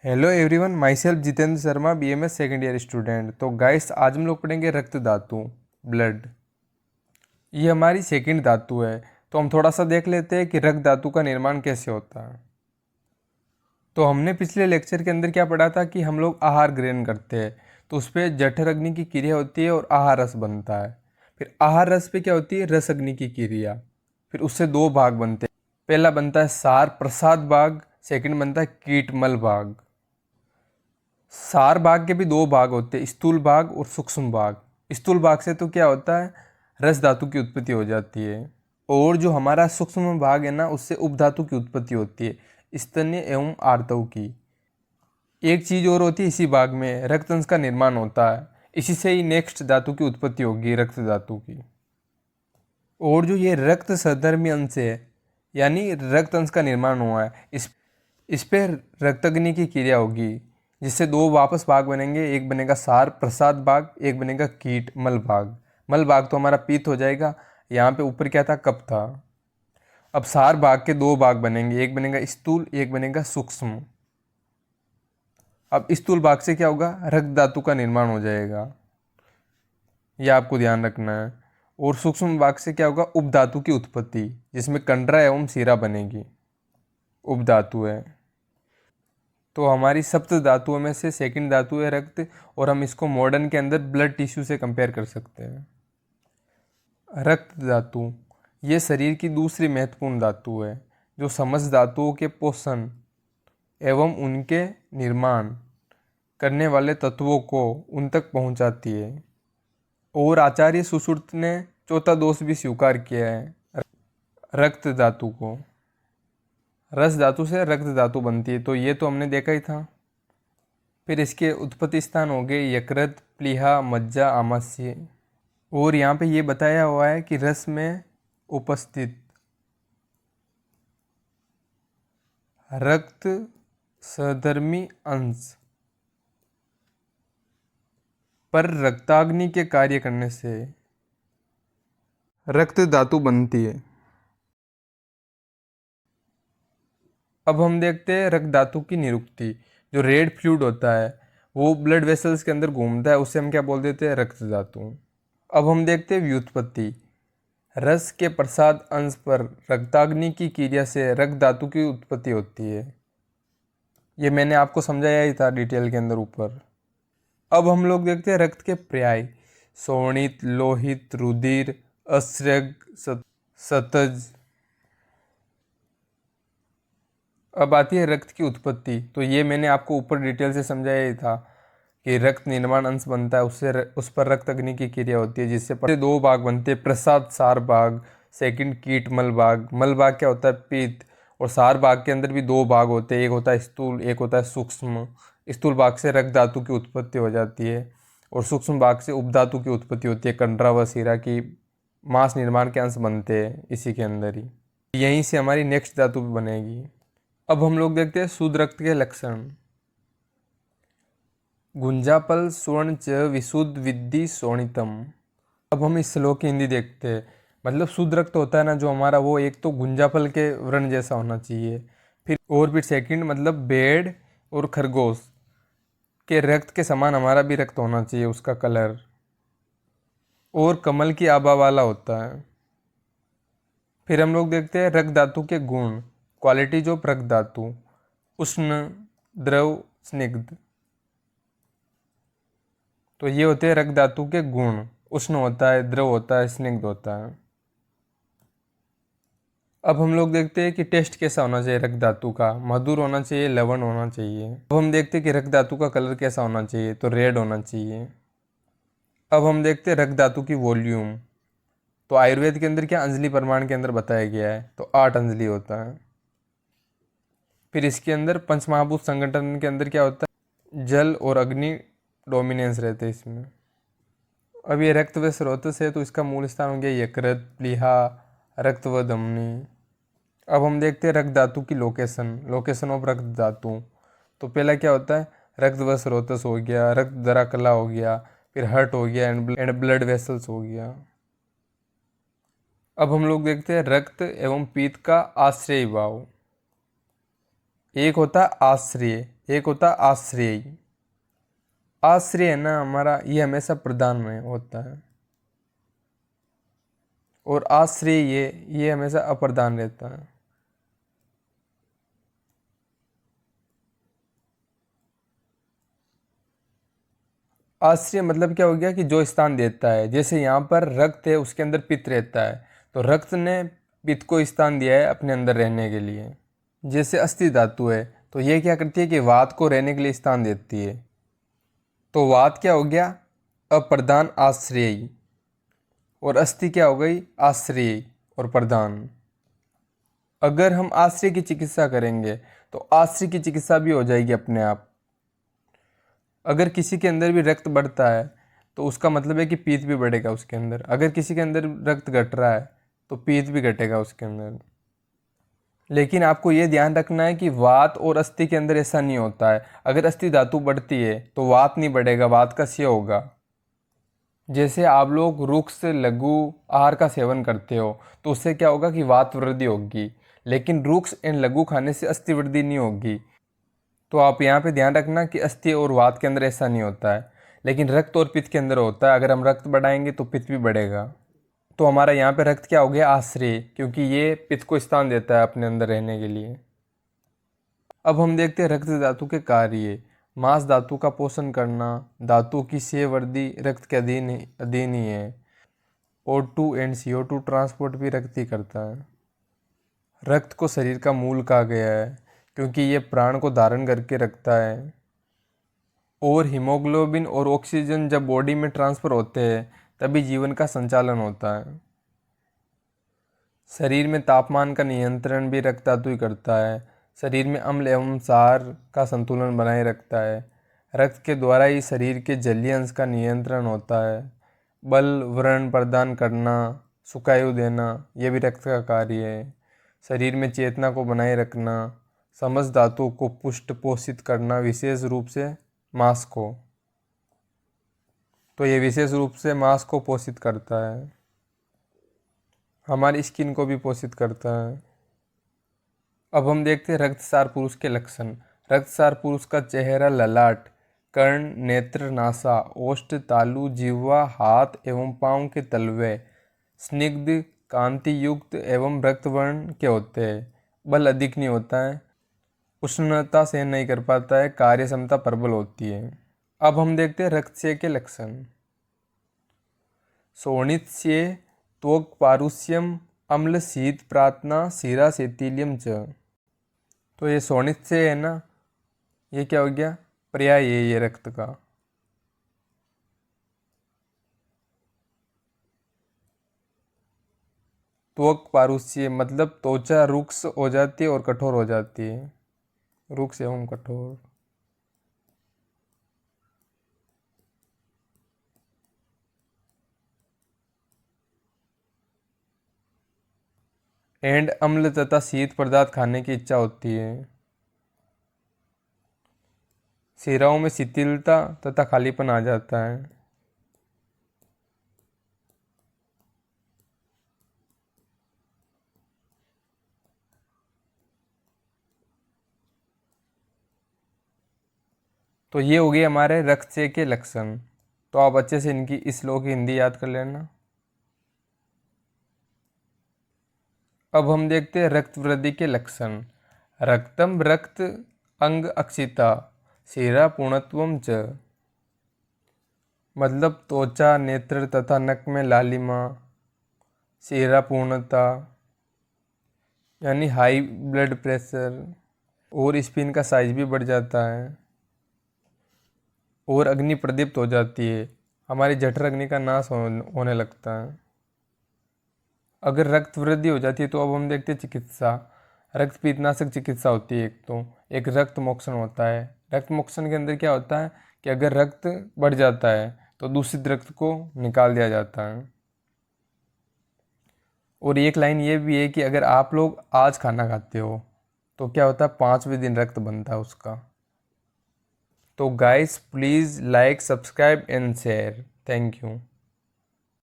Hello everyone, my self Jitendra Sharma, BMS second year student. तो guys, आज हम लोग पढ़ेंगे रक्त धातु, ब्लड। ये हमारी सेकंड धातु है। तो हम थोड़ा सा देख लेते हैं कि रक्त धातु का निर्माण कैसे होता है। तो हमने पिछले लेक्चर के अंदर क्या पढ़ा था कि हम लोग आहार ग्रहण करते हैं तो उस पर जठर अग्नि की क्रिया होती है और आहार रस बनता है। फिर आहार रस पे क्या होती है? रस अग्नि की क्रिया। फिर उससे दो भाग बनते हैं। पहला बनता है सार प्रसाद भाग, सेकंड बनता है कीटमल भाग। सार भाग के भी दो भाग होते हैं, स्थूल भाग और सूक्ष्म भाग। स्थूल भाग से तो क्या होता है, रस धातु की उत्पत्ति हो जाती है। और जो हमारा सूक्ष्म भाग है ना, उससे उपधातु की उत्पत्ति होती है, स्तन्य एवं आर्तव की। एक चीज और होती है इसी भाग में, रक्त अंश का निर्माण होता है। इसी से ही नेक्स्ट धातु की उत्पत्ति होगी, रक्त धातु की। और जो ये रक्त सधर्मी अंश है, यानी रक्त अंश का निर्माण हुआ है, इस पे रक्तग्नि की क्रिया होगी, जिससे दो वापस भाग बनेंगे। एक बनेगा सार प्रसाद भाग, एक बनेगा कीट मल भाग। मल भाग तो हमारा पीत हो जाएगा। यहाँ पे ऊपर क्या था? कप था। अब सार भाग के दो भाग बनेंगे, एक बनेगा स्थूल, एक बनेगा सूक्ष्म। अब स्थूल भाग से क्या होगा? रक्त धातु का निर्माण हो जाएगा, यह आपको ध्यान रखना है। और सूक्ष्म भाग से क्या होगा? उपधातु की उत्पत्ति, जिसमें कंडरा एवं सीरा बनेगी, उपधातु है। तो हमारी सप्त धातुओं में से सेकंड धातु है रक्त, और हम इसको मॉडर्न के अंदर ब्लड टिश्यू से कंपेयर कर सकते हैं। रक्त धातु ये शरीर की दूसरी महत्वपूर्ण धातु है, जो समस्त धातुओं के पोषण एवं उनके निर्माण करने वाले तत्वों को उन तक पहुंचाती है। और आचार्य सुश्रुत ने चौथा दोष भी स्वीकार किया है रक्त धातु को। रस धातु से रक्त धातु बनती है, तो ये तो हमने देखा ही था। फिर इसके उत्पत्ति स्थान हो गए यकृत, प्लीहा, मज्जा, आमाशय। और यहाँ पे ये बताया हुआ है कि रस में उपस्थित रक्त सधर्मी अंश पर रक्ताग्नि के कार्य करने से रक्त धातु बनती है। अब हम देखते हैं रक्त धातु की निरुक्ति। जो रेड फ्लूइड होता है वो ब्लड वेसल्स के अंदर घूमता है, उससे हम क्या बोल देते हैं? रक्त धातु। अब हम देखते हैं व्युत्पत्ति। रस के प्रसाद अंश पर रक्ताग्नि की क्रिया से रक्त धातु की उत्पत्ति होती है। ये मैंने आपको समझाया ही था डिटेल के अंदर ऊपर। अब हम लोग देखते हैं रक्त के पर्याय। शोणित, लोहित, रुधिर, अस्रग, सतज। अब आती है रक्त की उत्पत्ति। तो ये मैंने आपको ऊपर डिटेल से समझाया ही था कि रक्त निर्माण अंश बनता है, उससे उस पर रक्त अग्नि की क्रिया होती है, जिससे दो भाग बनते हैं, प्रसाद सार भाग, सेकंड कीट मल भाग। मल भाग क्या होता है? पित्त। और सार भाग के अंदर भी दो भाग होते हैं, एक होता है स्थूल, एक होता है सूक्ष्म। स्थूल भाग से रक्त धातु की उत्पत्ति हो जाती है, और सूक्ष्म भाग से उपधातु की उत्पत्ति होती है। कंडरा व सीरा की मांस निर्माण के अंश बनते हैं इसी के अंदर ही। यहीं से हमारी नेक्स्ट धातु भी बनेगी। अब हम लोग देखते हैं शुद्ध रक्त के लक्षण। गुंजापल स्वर्ण च विशुद्ध विद्धि शोणितम। अब हम इस श्लोक की हिंदी देखते हैं। मतलब शुद्ध रक्त होता है ना जो हमारा, वो एक तो गुंजापल के व्रण जैसा होना चाहिए। फिर सेकंड मतलब भेड़ और खरगोश के रक्त के समान हमारा भी रक्त होना चाहिए, उसका कलर। और कमल की आभा वाला होता है। फिर हम लोग देखते हैं रक्त धातु के गुण, क्वालिटीज ऑफ रक्त धातु। उष्ण, द्रव, स्निग्ध। तो ये होते हैं रक्त धातु के गुण। उष्ण होता है, द्रव होता है, स्निग्ध होता है। अब हम लोग देखते हैं कि टेस्ट कैसा होना चाहिए रक्त धातु का। मधुर होना चाहिए, लवण होना चाहिए। अब हम देखते हैं कि रक्त धातु का कलर कैसा होना चाहिए, तो रेड होना चाहिए। अब हम देखते हैं रक्त धातु की वॉल्यूम। तो आयुर्वेद के अंदर क्या अंजलि प्रमाण के अंदर बताया गया है, तो 8 अंजलि होता है। फिर इसके अंदर पंचमहाभूत संगठन के अंदर क्या होता है? जल और अग्नि डोमिनेंस रहते हैं इसमें। अब ये रक्त व स्रोतस है, तो इसका मूल स्थान हो गया यकृत, प्लीहा, रक्त व धमनी। अब हम देखते हैं रक्त धातु की लोकेशन ऑफ रक्त धातु। तो पहला क्या होता है? रक्त व स्रोतस हो गया, रक्त दरा कला हो गया, फिर हर्ट हो गया, एंड ब्लड वेसल्स हो गया। अब हम लोग देखते हैं रक्त एवं पीत का आश्रय भाव। एक होता है आश्रय, एक होता है आश्रय। आश्रय है ना हमारा, ये हमेशा प्रधान में होता है, और आश्रय ये हमेशा अप्रधान रहता है। आश्रय मतलब क्या हो गया कि जो स्थान देता है, जैसे यहाँ पर रक्त है, उसके अंदर पित्त रहता है, तो रक्त ने पित्त को स्थान दिया है अपने अंदर रहने के लिए। जैसे अस्थि धातु है, तो ये क्या करती है कि वात को रहने के लिए स्थान देती है। तो वात क्या हो गया, अप्रधान आश्रयी, और अस्थि क्या हो गई, आश्रयी और प्रधान। अगर हम आश्रय की चिकित्सा करेंगे तो आश्रय की चिकित्सा भी हो जाएगी अपने आप। अगर किसी के अंदर भी रक्त बढ़ता है तो उसका मतलब है कि पीत भी बढ़ेगा उसके अंदर। अगर किसी के अंदर रक्त घट रहा है तो पीत भी घटेगा उसके अंदर। लेकिन आपको ये ध्यान रखना है कि वात और अस्थि के अंदर ऐसा नहीं होता है। अगर अस्थि धातु बढ़ती है तो वात नहीं बढ़ेगा, वात का क्षय होगा। जैसे आप लोग रुक्ष लघु आहार का सेवन करते हो तो उससे क्या होगा कि वात वृद्धि होगी, लेकिन रुक्ष एंड लघु खाने से अस्थि वृद्धि नहीं होगी। तो आप यहाँ पे ध्यान रखना कि अस्थि और वात के अंदर ऐसा नहीं होता है, लेकिन रक्त और पित्त के अंदर होता है। अगर हम रक्त बढ़ाएंगे तो पित्त भी बढ़ेगा। तो हमारा यहाँ पे रक्त क्या हो गया, आश्रय, क्योंकि ये पित्त को स्थान देता है अपने अंदर रहने के लिए। अब हम देखते हैं रक्त धातु के कार्य। मांस धातु का पोषण करना, धातु की क्षय वृद्धि रक्त के अधीन ही है। O2 एंड CO2 ट्रांसपोर्ट भी रक्त ही करता है। रक्त को शरीर का मूल कहा गया है क्योंकि ये प्राण को धारण करके रखता है। और हीमोग्लोबिन और ऑक्सीजन जब बॉडी में ट्रांसफ़र होते हैं तभी जीवन का संचालन होता है। शरीर में तापमान का नियंत्रण भी रक्त धातु ही करता है। शरीर में अम्ल एवं क्षार का संतुलन बनाए रखता है। रक्त के द्वारा ही शरीर के जलीय अंश का नियंत्रण होता है। बल व्रण प्रदान करना, सुखायु देना, यह भी रक्त का कार्य है। शरीर में चेतना को बनाए रखना, समस्त धातुओं को पुष्ट पोषित करना, विशेष रूप से मांस को। तो ये विशेष रूप से मांस को पोषित करता है। हमारी स्किन को भी पोषित करता है। अब हम देखते हैं रक्तसार पुरुष के लक्षण। रक्तसार पुरुष का चेहरा ललाट, कर्ण, नेत्र, नासा, ओष्ठ, तालु, जिह्वा, हाथ एवं पांव के तलवे स्निग्ध, कांति युक्त एवं रक्तवर्ण के होते हैं। बल अधिक नहीं होता है, उष्णता सहन नहीं कर पाता है, कार्य क्षमता प्रबल होती है। अब हम देखते हैं रक्तक्षय के लक्षण। शोणितक्षय, त्वक पारुष्यम, अम्ल शीत प्रार्थना, शिरा शैथिल्यम च। तो ये शोणितक्षय है ना, ये क्या हो गया, पर्याय है ये रक्त का। त्वक पारुष्य मतलब त्वचा रुक्ष हो जाती है और कठोर हो जाती है, रुक्ष एवं कठोर। एंड अम्ल तथा शीत पदार्थ खाने की इच्छा होती है। शिराओं में शिथिलता तथा खालीपन आ जाता है। तो ये हो गए हमारे रक्तक्षय के लक्षण। तो आप अच्छे से इनकी इस श्लोक की हिंदी याद कर लेना। अब हम देखते हैं रक्त वृद्धि के लक्षण। रक्तम रक्त अंग अक्षिता, शिरा पूर्णत्वम च। मतलब त्वचा, नेत्र तथा नक में लालिमा, शिरा पूर्णता यानी हाई ब्लड प्रेशर, और स्पिन का साइज भी बढ़ जाता है, और अग्नि प्रदीप्त हो जाती है, हमारी जठर अग्नि का नाश होने लगता है। अगर रक्त वृद्धि हो जाती है तो अब हम देखते हैं चिकित्सा। रक्त पीतनाशक चिकित्सा होती है। एक तो एक रक्त मोक्षण होता है। रक्त मोक्षण के अंदर क्या होता है कि अगर रक्त बढ़ जाता है तो दूषित रक्त को निकाल दिया जाता है। और एक लाइन ये भी है कि अगर आप लोग आज खाना खाते हो तो क्या होता है, 5वें दिन रक्त बनता है उसका। तो guys please like, subscribe and share. Thank you.